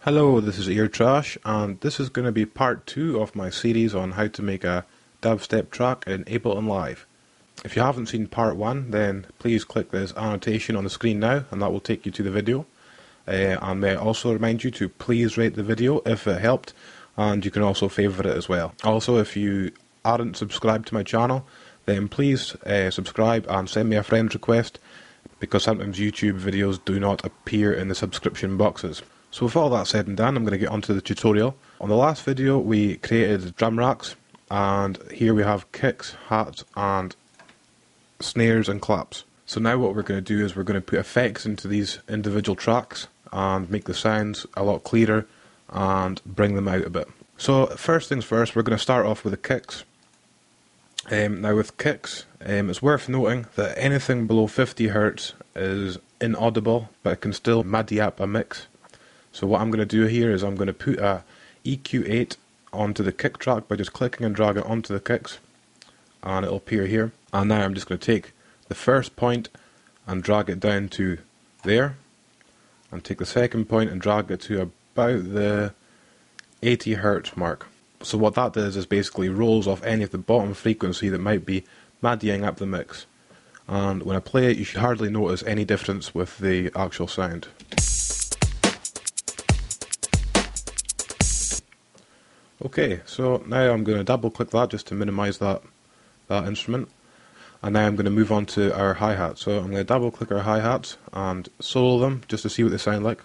Hello, this is Ear Trash, and this is going to be part 2 of my series on how to make a dubstep track in Ableton Live. If you haven't seen part 1, then please click this annotation on the screen now, and that will take you to the video. And may I also remind you to please rate the video if it helped, and you can also favourite it as well. Also, if you aren't subscribed to my channel, then please subscribe and send me a friend request, because sometimes YouTube videos do not appear in the subscription boxes. So with all that said and done, I'm going to get onto the tutorial. On the last video we created drum racks, and here we have kicks, hats and snares and claps. So now what we're going to do is we're going to put effects into these individual tracks and make the sounds a lot clearer and bring them out a bit. So first things first, we're going to start off with the kicks. Now with kicks, it's worth noting that anything below 50 Hz is inaudible, but it can still MIDI up a mix. So what I'm going to do here is I'm going to put a EQ8 onto the kick track by just clicking and dragging onto the kicks, and it'll appear here. And now I'm just going to take the first point and drag it down to there, and take the second point and drag it to about the 80 Hz mark. So what that does is basically rolls off any of the bottom frequency that might be MIDIing up the mix. And when I play it, you should hardly notice any difference with the actual sound. Okay, so now I'm going to double click that just to minimize that instrument, and now I'm going to move on to our hi-hats. So I'm going to double click our hi-hats and solo them just to see what they sound like.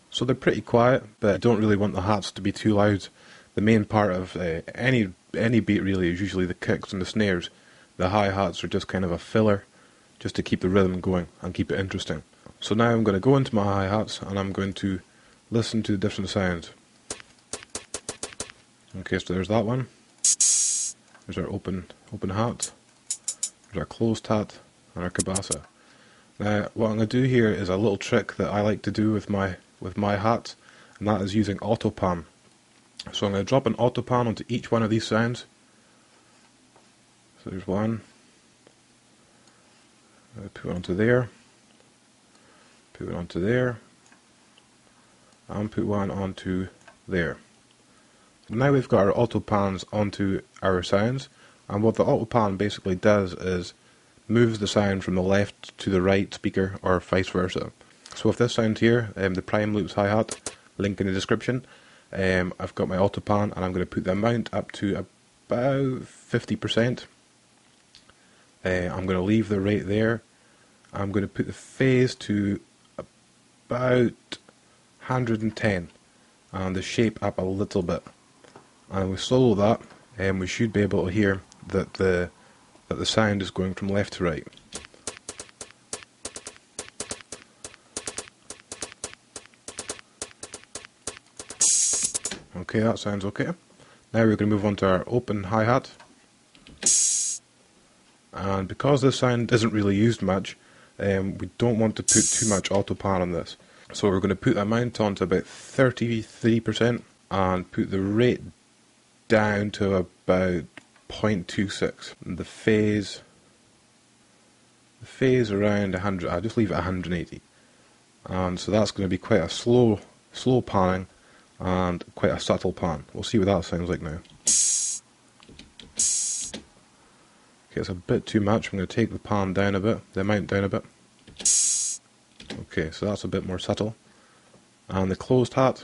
So they're pretty quiet, but I don't really want the hats to be too loud. The main part of any beat really is usually the kicks and the snares. The hi-hats are just kind of a filler, just to keep the rhythm going and keep it interesting. So now I'm going to go into my hi-hats and I'm going to listen to the different sounds. Okay, so there's that one. There's our open hat. There's our closed hat and our cabasa. Now what I'm going to do here is a little trick that I like to do with my hats, and that is using autopan. So I'm going to drop an autopan onto each one of these sounds. So there's one. I'll put it onto there. Put it onto there, and put one onto there. Now we've got our autopans onto our sounds, and what the autopan basically does is moves the sound from the left to the right speaker, or vice versa. So with this sound here, the prime loops hi-hat, link in the description, I've got my autopan and I'm going to put the amount up to about 50%. I'm going to leave the rate there. I'm going to put the phase to about 110 and the shape up a little bit, and we solo that, and we should be able to hear that the sound is going from left to right. Okay, that sounds okay. Now we're going to move on to our open hi-hat, and because this sound isn't really used much, we don't want to put too much autopan on this. So we're going to put the amount on to about 33% and put the rate down to about 0.26. And the phase around 100, I'll just leave it 180. And so that's going to be quite a slow panning and quite a subtle pan. We'll see what that sounds like now. Okay, it's a bit too much. I'm going to take the pan down a bit, the amount down a bit. Okay, so that's a bit more subtle. And the closed hat.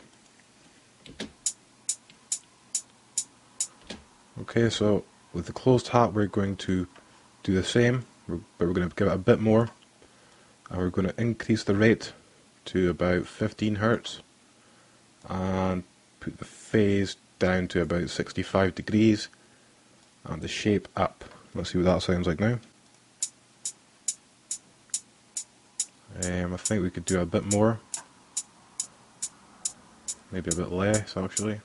Okay, so with the closed hat we're going to do the same, but we're going to give it a bit more. And we're going to increase the rate to about 15 Hz. And put the phase down to about 65 degrees. And the shape up. Let's see what that sounds like now. I think we could do a bit more. Maybe a bit less actually.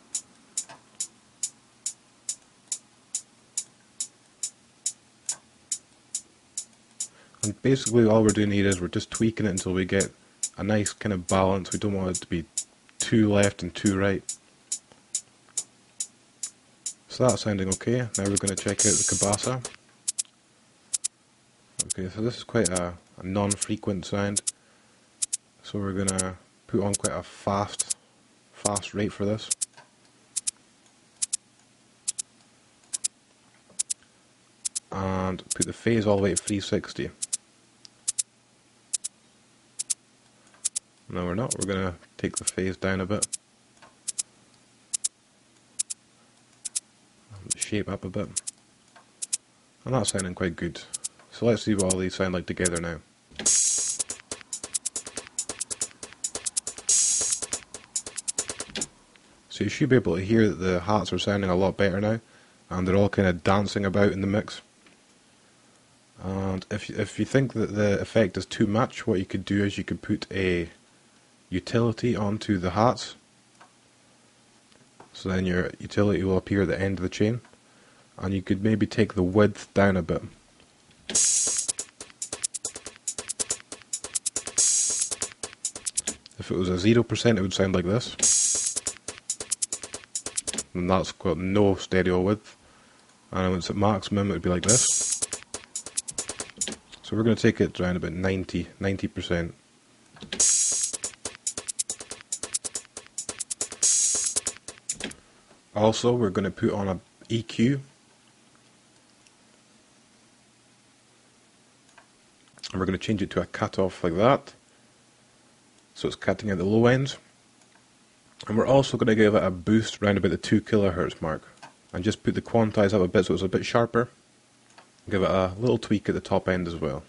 And basically all we're doing here is we're just tweaking it until we get a nice kind of balance. We don't want it to be too left and too right. So that's sounding okay. Now we're going to check out the cabasa. Okay, so this is quite a non-frequent sound. So we're gonna put on quite a fast rate for this. And put the phase all the way to 360. No, we're not. We're going to take the phase down a bit. And the shape up a bit. And that's sounding quite good. So let's see what all these sound like together now. So you should be able to hear that the hats are sounding a lot better now. And they're all kind of dancing about in the mix. And if you think that the effect is too much, what you could do is you could put a utility onto the hats. So then your utility will appear at the end of the chain. And you could maybe take the width down a bit. If it was a 0%, it would sound like this. And that's got no stereo width. And when it's at maximum, it would be like this. So we're going to take it around about 90%. Also, we're going to put on a EQ. And we're going to change it to a cutoff like that. So it's cutting at the low ends. And we're also going to give it a boost around about the 2 kHz mark. And just put the quantize up a bit so it's a bit sharper. Give it a little tweak at the top end as well.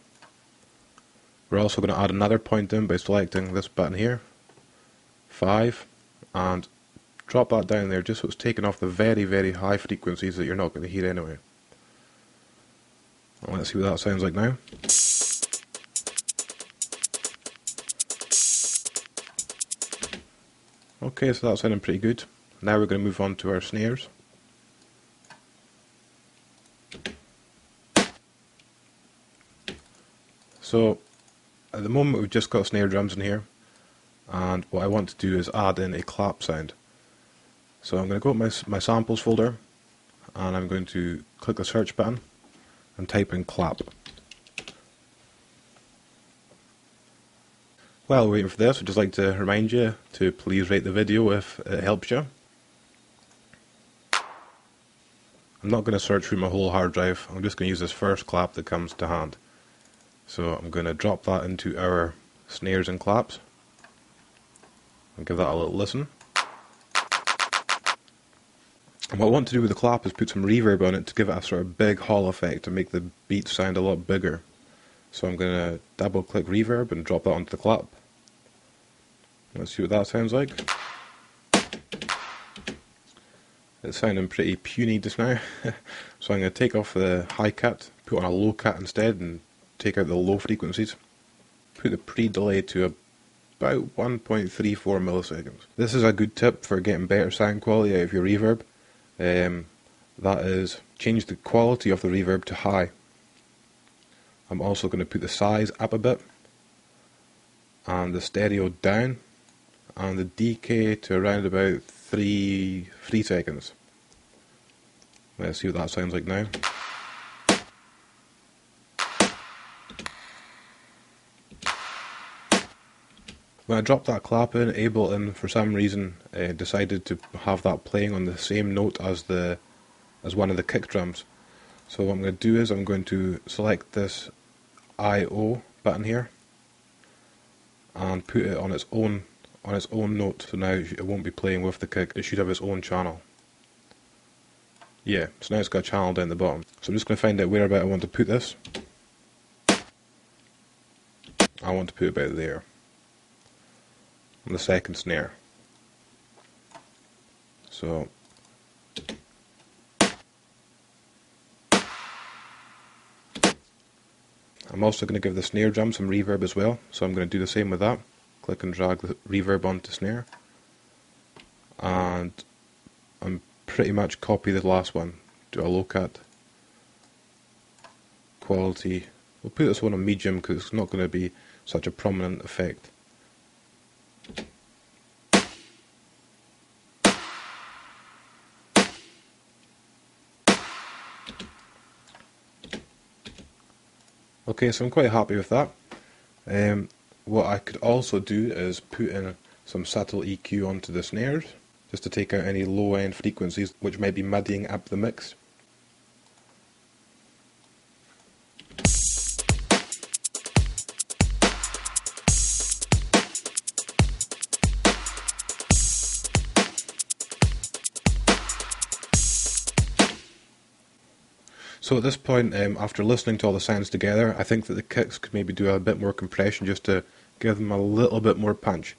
We're also going to add another point in by selecting this button here, 5, and drop that down there just so it's taking off the very, very high frequencies that you're not going to hear anyway. And let's see what that sounds like now. Okay, so that's sounding pretty good. Now we're going to move on to our snares. So, at the moment we've just got snare drums in here, and what I want to do is add in a clap sound. So I'm going to go to my samples folder, and I'm going to click the search button, and type in clap. While waiting for this, I'd just like to remind you to please rate the video if it helps you. I'm not going to search through my whole hard drive, I'm just going to use this first clap that comes to hand. So I'm going to drop that into our snares and claps and give that a little listen. And what I want to do with the clap is put some reverb on it to give it a sort of big hall effect to make the beat sound a lot bigger. So I'm going to double click reverb and drop that onto the clap. Let's see what that sounds like. It's sounding pretty puny just now. So I'm going to take off the high cut, put on a low cut instead and take out the low frequencies. Put the pre-delay to about 1.34 milliseconds. This is a good tip for getting better sound quality out of your reverb. That is, change the quality of the reverb to high. I'm also going to put the size up a bit, and the stereo down, and the decay to around about 3 seconds. Let's see what that sounds like now. When I dropped that clap in, Ableton for some reason decided to have that playing on the same note as one of the kick drums. So what I'm going to do is I'm going to select this I/O button here and put it on its own note. So now it won't be playing with the kick. It should have its own channel. Yeah, so now it's got a channel down the bottom. So I'm just going to find out where about I want to put this. I want to put it about there, on the second snare. So I'm also going to give the snare drum some reverb as well, so I'm going to do the same with that. Click and drag the reverb onto snare, and I'm pretty much copy the last one. Do a low cut, quality. We'll put this one on medium because it's not going to be such a prominent effect. Okay, so I'm quite happy with that. What I could also do is put in some subtle EQ onto the snares, just to take out any low end frequencies which might be muddying up the mix. So at this point, after listening to all the sounds together, I think that the kicks could maybe do a bit more compression just to give them a little bit more punch.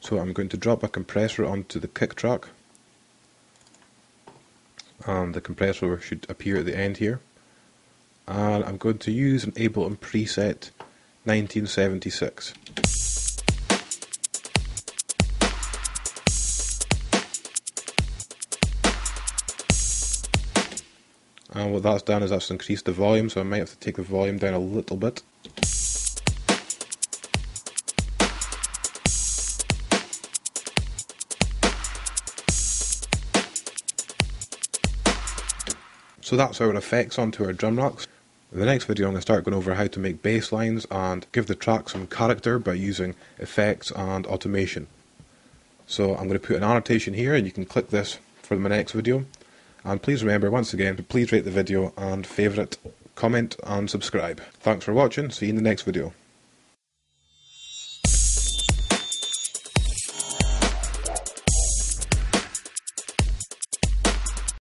So I'm going to drop a compressor onto the kick track, and the compressor should appear at the end here. And I'm going to use an Ableton preset 1976. And what that's done is that's increased the volume, so I might have to take the volume down a little bit. So that's our effects onto our drum racks. In the next video I'm going to start going over how to make bass lines and give the track some character by using effects and automation. So I'm going to put an annotation here, and you can click this for my next video. And please remember, once again, to please rate the video and favourite, comment and subscribe. Thanks for watching, see you in the next video.